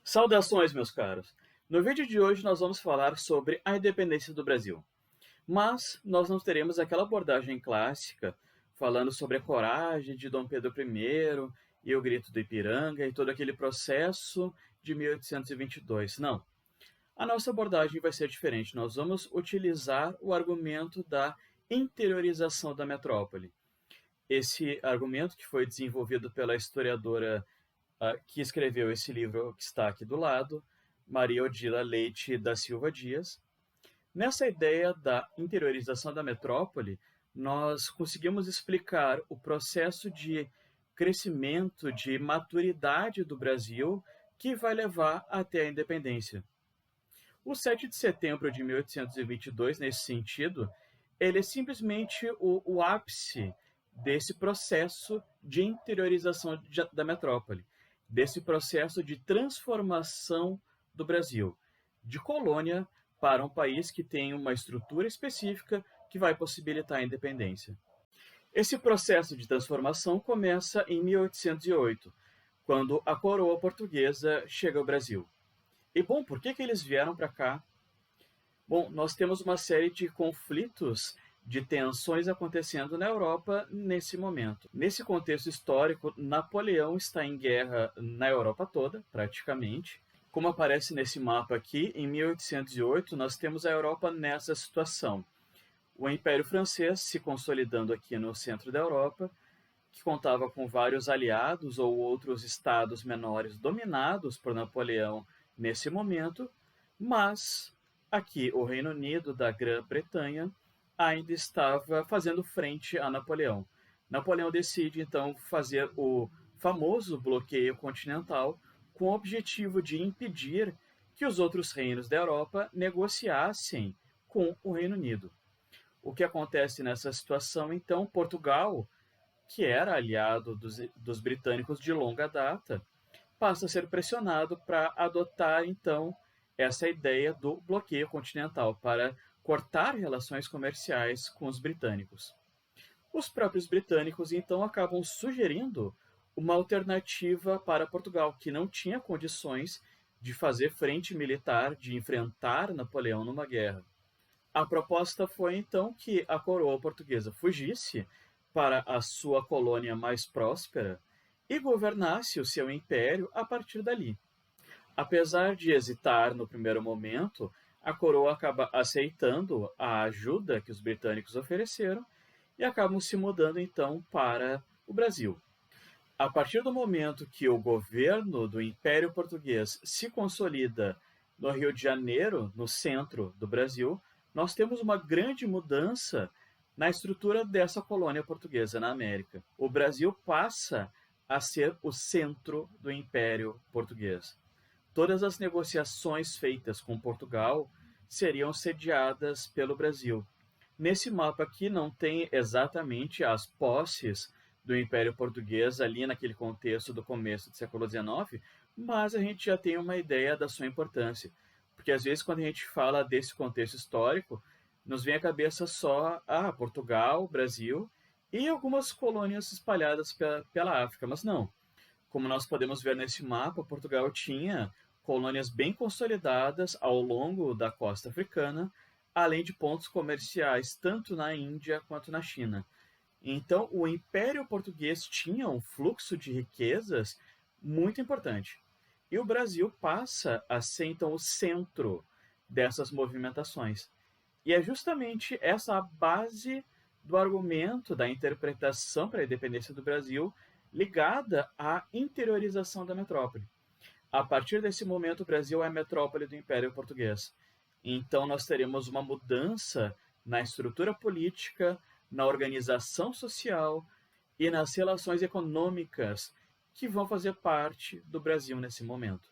Saudações, meus caros! No vídeo de hoje nós vamos falar sobre a independência do Brasil. Mas nós não teremos aquela abordagem clássica falando sobre a coragem de Dom Pedro I e o Grito do Ipiranga e todo aquele processo de 1822. Não. A nossa abordagem vai ser diferente. Nós vamos utilizar o argumento da interiorização da metrópole. Esse argumento que foi desenvolvido pela historiadora que escreveu esse livro que está aqui do lado, Maria Odila Leite da Silva Dias. Nessa ideia da interiorização da metrópole, nós conseguimos explicar o processo de crescimento, de maturidade do Brasil que vai levar até a independência. O 7 de setembro de 1822, nesse sentido, ele é simplesmente o ápice desse processo de interiorização da metrópole, desse processo de transformação do Brasil, de colônia para um país que tem uma estrutura específica que vai possibilitar a independência. Esse processo de transformação começa em 1808, quando a coroa portuguesa chega ao Brasil. E bom, por que eles vieram para cá? Bom, nós temos uma série de conflitos, de tensões acontecendo na Europa nesse momento. Nesse contexto histórico, Napoleão está em guerra na Europa toda, praticamente. Como aparece nesse mapa aqui, em 1808, nós temos a Europa nessa situação. O Império Francês se consolidando aqui no centro da Europa, que contava com vários aliados ou outros estados menores dominados por Napoleão nesse momento, mas aqui o Reino Unido da Grã-Bretanha ainda estava fazendo frente a Napoleão. Napoleão decide, então, fazer o famoso bloqueio continental com o objetivo de impedir que os outros reinos da Europa negociassem com o Reino Unido. O que acontece nessa situação, então? Portugal, que era aliado dos britânicos de longa data, passa a ser pressionado para adotar, então, essa ideia do bloqueio continental, para cortar relações comerciais com os britânicos. Os próprios britânicos, então, acabam sugerindo uma alternativa para Portugal, que não tinha condições de fazer frente militar, de enfrentar Napoleão numa guerra. A proposta foi, então, que a coroa portuguesa fugisse para a sua colônia mais próspera e governasse o seu império a partir dali. Apesar de hesitar no primeiro momento, a coroa acaba aceitando a ajuda que os britânicos ofereceram e acabam se mudando então para o Brasil. A partir do momento que o governo do Império Português se consolida no Rio de Janeiro, no centro do Brasil, nós temos uma grande mudança na estrutura dessa colônia portuguesa na América. O Brasil passa a ser o centro do Império Português. Todas as negociações feitas com Portugal seriam sediadas pelo Brasil. Nesse mapa aqui não tem exatamente as posses do Império Português ali naquele contexto do começo do século XIX, mas a gente já tem uma ideia da sua importância. Porque às vezes quando a gente fala desse contexto histórico, nos vem à cabeça só Portugal, Brasil e algumas colônias espalhadas pela África, mas não. Como nós podemos ver nesse mapa, Portugal tinha colônias bem consolidadas ao longo da costa africana, além de pontos comerciais tanto na Índia quanto na China. Então, o Império Português tinha um fluxo de riquezas muito importante. E o Brasil passa a ser, então, o centro dessas movimentações. E é justamente essa a base do argumento da interpretação para a independência do Brasil ligada à interiorização da metrópole. A partir desse momento, o Brasil é a metrópole do Império Português. Então, nós teremos uma mudança na estrutura política, na organização social e nas relações econômicas que vão fazer parte do Brasil nesse momento.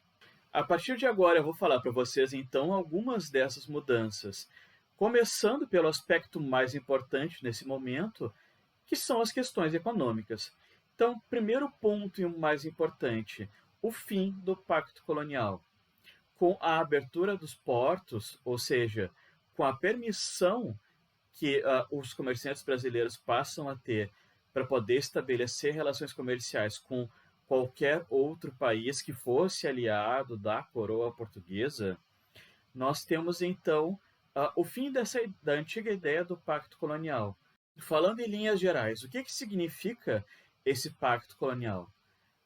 A partir de agora, eu vou falar para vocês, então, algumas dessas mudanças, começando pelo aspecto mais importante nesse momento, que são as questões econômicas. Então, primeiro ponto e o mais importante, o fim do Pacto Colonial. Com a abertura dos portos, ou seja, com a permissão que os comerciantes brasileiros passam a ter para poder estabelecer relações comerciais com qualquer outro país que fosse aliado da coroa portuguesa, nós temos então o fim da antiga ideia do pacto colonial. Falando em linhas gerais, o que significa esse pacto colonial?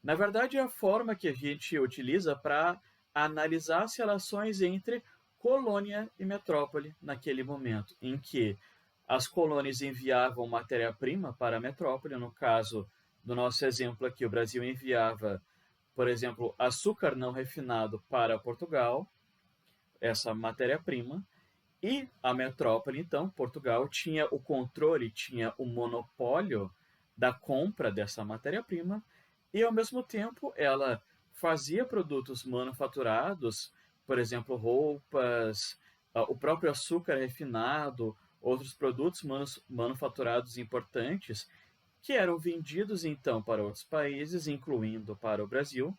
Na verdade, é a forma que a gente utiliza para analisar as relações entre colônia e metrópole naquele momento, em que as colônias enviavam matéria-prima para a metrópole. No caso do nosso exemplo aqui, o Brasil enviava, por exemplo, açúcar não refinado para Portugal, essa matéria-prima, e a metrópole, então, Portugal, tinha o controle, tinha o monopólio da compra dessa matéria-prima, e ao mesmo tempo ela fazia produtos manufaturados, por exemplo, roupas, o próprio açúcar refinado, outros produtos manufaturados importantes, que eram vendidos então para outros países, incluindo para o Brasil.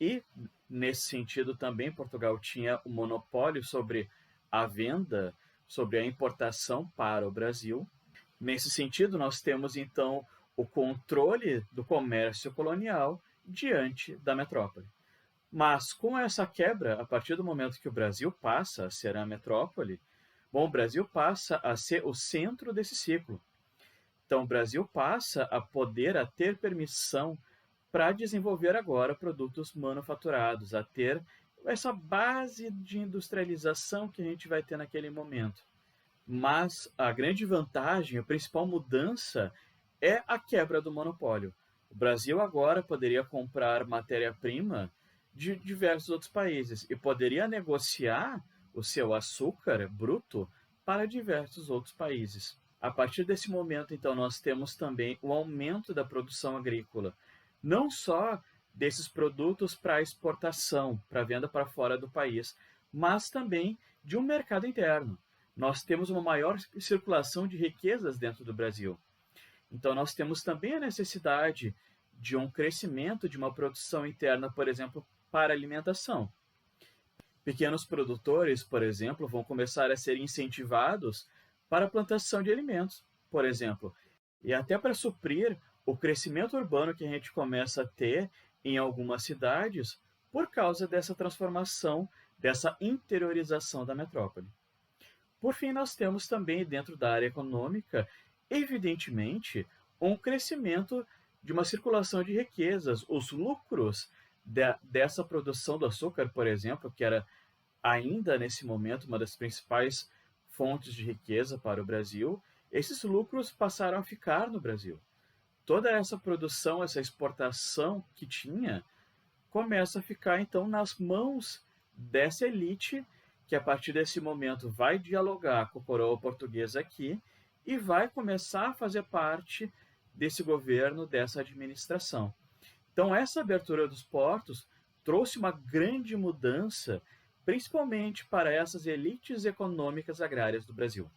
E, nesse sentido, também Portugal tinha o monopólio sobre a venda, sobre a importação para o Brasil. Nesse sentido, nós temos então o controle do comércio colonial diante da metrópole. Mas com essa quebra, a partir do momento que o Brasil passa a ser a metrópole, bom, o Brasil passa a ser o centro desse ciclo. Então, o Brasil passa a ter permissão para desenvolver agora produtos manufaturados, a ter essa base de industrialização que a gente vai ter naquele momento. Mas a grande vantagem, a principal mudança é a quebra do monopólio. O Brasil agora poderia comprar matéria-prima de diversos outros países e poderia negociar o seu açúcar bruto para diversos outros países. A partir desse momento, então, nós temos também o aumento da produção agrícola, não só desses produtos para exportação, para venda para fora do país, mas também de um mercado interno. Nós temos uma maior circulação de riquezas dentro do Brasil. Então, nós temos também a necessidade de um crescimento de uma produção interna, por exemplo, para alimentação. Pequenos produtores, por exemplo, vão começar a ser incentivados para a plantação de alimentos, por exemplo, e até para suprir o crescimento urbano que a gente começa a ter em algumas cidades por causa dessa transformação, dessa interiorização da metrópole. Por fim, nós temos também, dentro da área econômica, evidentemente, um crescimento de uma circulação de riquezas. Os lucros dessa produção do açúcar, por exemplo, que era ainda nesse momento uma das principais fontes de riqueza para o Brasil, esses lucros passaram a ficar no Brasil. Toda essa produção, essa exportação que tinha, começa a ficar então nas mãos dessa elite, que a partir desse momento vai dialogar com a coroa portuguesa aqui e vai começar a fazer parte desse governo, dessa administração. Então, essa abertura dos portos trouxe uma grande mudança, principalmente para essas elites econômicas agrárias do Brasil.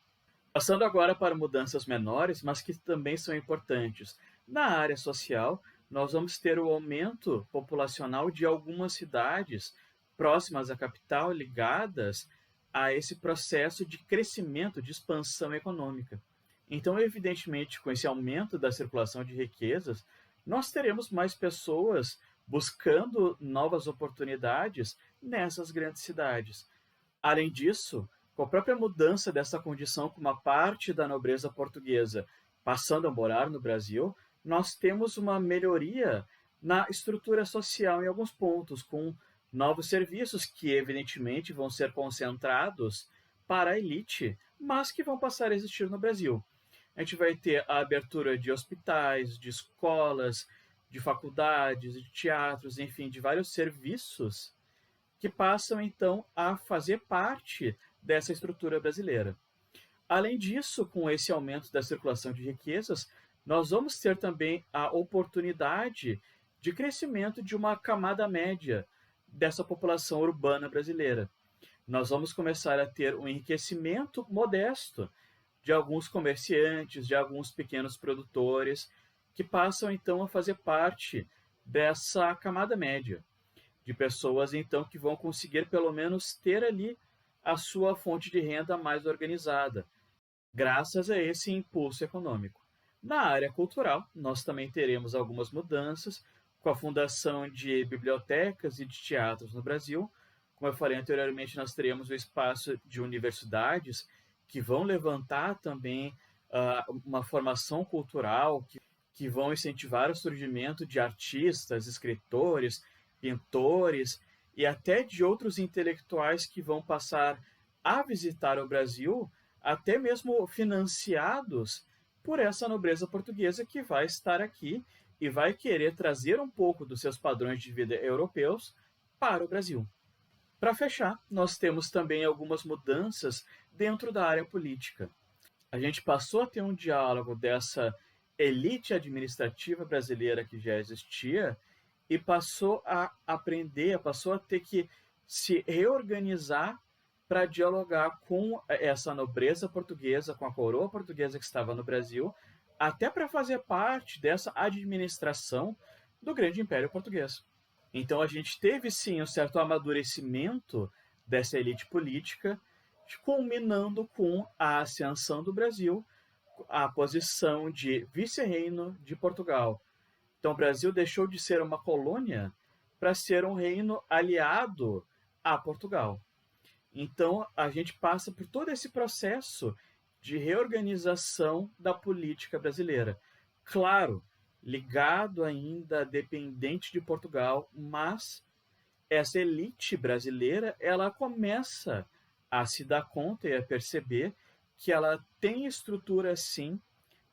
Passando agora para mudanças menores, mas que também são importantes. Na área social, nós vamos ter o aumento populacional de algumas cidades próximas à capital, ligadas a esse processo de crescimento, de expansão econômica. Então, evidentemente, com esse aumento da circulação de riquezas, nós teremos mais pessoas buscando novas oportunidades nessas grandes cidades. Além disso, com a própria mudança dessa condição com uma parte da nobreza portuguesa passando a morar no Brasil, nós temos uma melhoria na estrutura social em alguns pontos, com novos serviços que, evidentemente, vão ser concentrados para a elite, mas que vão passar a existir no Brasil. A gente vai ter a abertura de hospitais, de escolas, de faculdades, de teatros, enfim, de vários serviços que passam, então, a fazer parte dessa estrutura brasileira. Além disso, com esse aumento da circulação de riquezas, nós vamos ter também a oportunidade de crescimento de uma camada média dessa população urbana brasileira. Nós vamos começar a ter um enriquecimento modesto de alguns comerciantes, de alguns pequenos produtores, que passam então a fazer parte dessa camada média, de pessoas então que vão conseguir pelo menos ter ali a sua fonte de renda mais organizada, graças a esse impulso econômico. Na área cultural, nós também teremos algumas mudanças, com a fundação de bibliotecas e de teatros no Brasil. Como eu falei anteriormente, nós teremos o espaço de universidades que vão levantar também uma formação cultural, que vão incentivar o surgimento de artistas, escritores, pintores e até de outros intelectuais que vão passar a visitar o Brasil, até mesmo financiados por essa nobreza portuguesa que vai estar aqui e vai querer trazer um pouco dos seus padrões de vida europeus para o Brasil. Para fechar, nós temos também algumas mudanças dentro da área política. A gente passou a ter um diálogo dessa elite administrativa brasileira que já existia e passou a aprender, passou a ter que se reorganizar para dialogar com essa nobreza portuguesa, com a coroa portuguesa que estava no Brasil, até para fazer parte dessa administração do grande Império Português. Então a gente teve sim um certo amadurecimento dessa elite política, culminando com a ascensão do Brasil à posição de vice-reino de Portugal. Então o Brasil deixou de ser uma colônia para ser um reino aliado a Portugal. Então a gente passa por todo esse processo de reorganização da política brasileira. Claro, ligado ainda, dependente de Portugal, mas essa elite brasileira, ela começa a se dar conta e a perceber que ela tem estrutura, sim,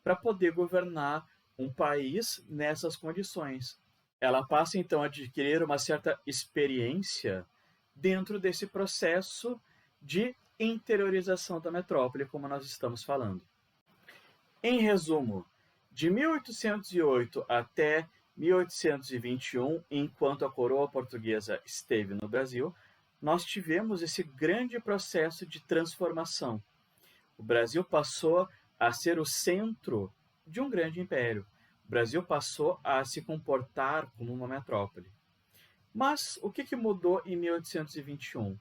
para poder governar um país nessas condições. Ela passa, então, a adquirir uma certa experiência dentro desse processo de interiorização da metrópole, como nós estamos falando. Em resumo, de 1808 até 1821, enquanto a coroa portuguesa esteve no Brasil, nós tivemos esse grande processo de transformação. O Brasil passou a ser o centro de um grande império. O Brasil passou a se comportar como uma metrópole. Mas o que mudou em 1821?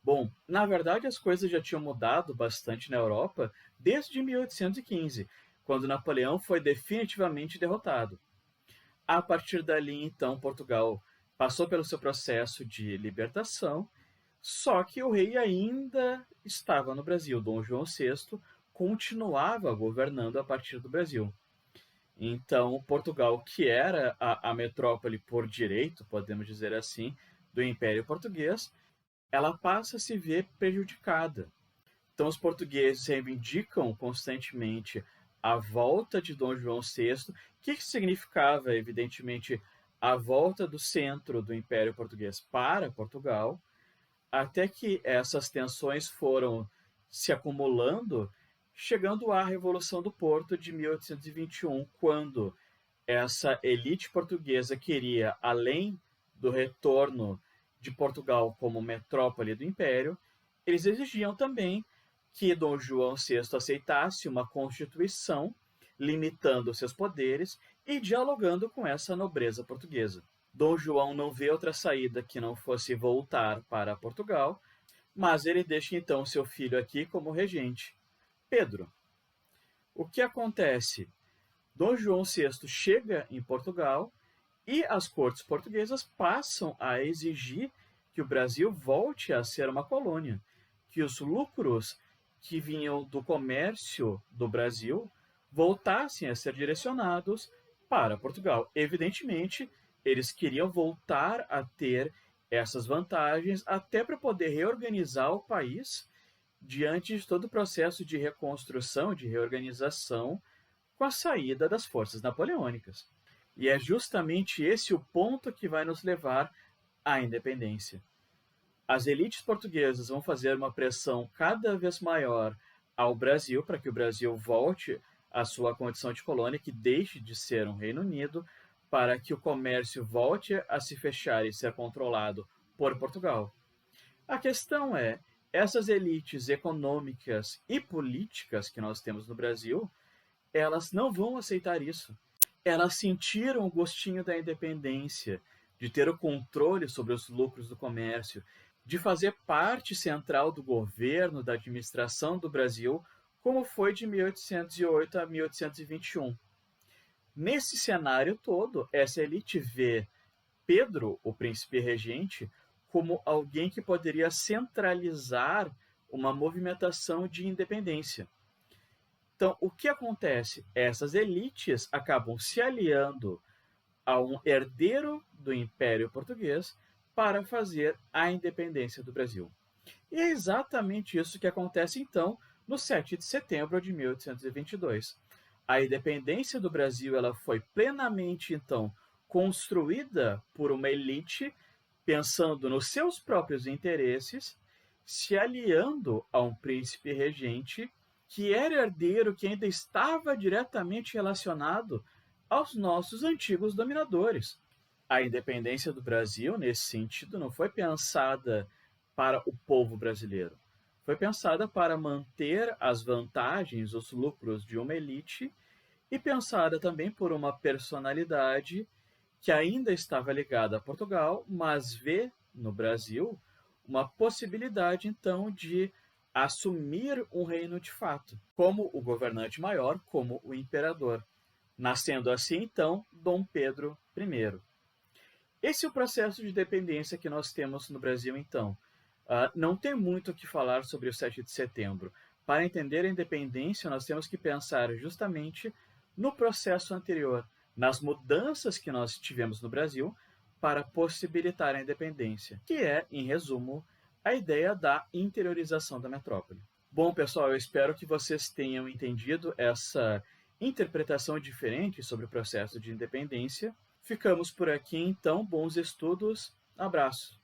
Bom, na verdade as coisas já tinham mudado bastante na Europa desde 1815, quando Napoleão foi definitivamente derrotado. A partir dali, então, Portugal passou pelo seu processo de libertação, só que o rei ainda estava no Brasil. Dom João VI continuava governando a partir do Brasil. Então, Portugal, que era a metrópole por direito, podemos dizer assim, do Império Português, ela passa a se ver prejudicada. Então, os portugueses reivindicam constantemente a volta de Dom João VI, que significava, evidentemente, a volta do centro do Império Português para Portugal, até que essas tensões foram se acumulando, chegando à Revolução do Porto de 1821, quando essa elite portuguesa queria, além do retorno de Portugal como metrópole do Império, eles exigiam também que Dom João VI aceitasse uma constituição limitando seus poderes e dialogando com essa nobreza portuguesa. Dom João não vê outra saída que não fosse voltar para Portugal, mas ele deixa então seu filho aqui como regente, Pedro. O que acontece? Dom João VI chega em Portugal e as cortes portuguesas passam a exigir que o Brasil volte a ser uma colônia, que os lucros que vinham do comércio do Brasil voltassem a ser direcionados para Portugal. Evidentemente, eles queriam voltar a ter essas vantagens até para poder reorganizar o país diante de todo o processo de reconstrução, de reorganização com a saída das forças napoleônicas. E é justamente esse o ponto que vai nos levar à independência. As elites portuguesas vão fazer uma pressão cada vez maior ao Brasil para que o Brasil volte à sua condição de colônia, que deixe de ser um Reino Unido, para que o comércio volte a se fechar e ser controlado por Portugal. A questão é, essas elites econômicas e políticas que nós temos no Brasil, elas não vão aceitar isso. Elas sentiram o gostinho da independência, de ter o controle sobre os lucros do comércio, de fazer parte central do governo, da administração do Brasil, como foi de 1808 a 1821. Nesse cenário todo, essa elite vê Pedro, o príncipe regente, como alguém que poderia centralizar uma movimentação de independência. Então, o que acontece? Essas elites acabam se aliando a um herdeiro do Império Português para fazer a independência do Brasil. E é exatamente isso que acontece, então, no 7 de setembro de 1822. A independência do Brasil ela foi plenamente, então, construída por uma elite pensando nos seus próprios interesses, se aliando a um príncipe regente que era herdeiro, que ainda estava diretamente relacionado aos nossos antigos dominadores. A independência do Brasil, nesse sentido, não foi pensada para o povo brasileiro. Foi pensada para manter as vantagens, os lucros de uma elite e pensada também por uma personalidade que ainda estava ligada a Portugal, mas vê no Brasil uma possibilidade, então, de assumir um reino de fato, como o governante maior, como o imperador. Nascendo assim, então, Dom Pedro I. Esse é o processo de dependência que nós temos no Brasil, então. Não tem muito o que falar sobre o 7 de setembro. Para entender a independência, nós temos que pensar justamente no processo anterior, nas mudanças que nós tivemos no Brasil para possibilitar a independência, que é, em resumo, a ideia da interiorização da metrópole. Bom, pessoal, eu espero que vocês tenham entendido essa interpretação diferente sobre o processo de independência. Ficamos por aqui, então. Bons estudos. Abraço.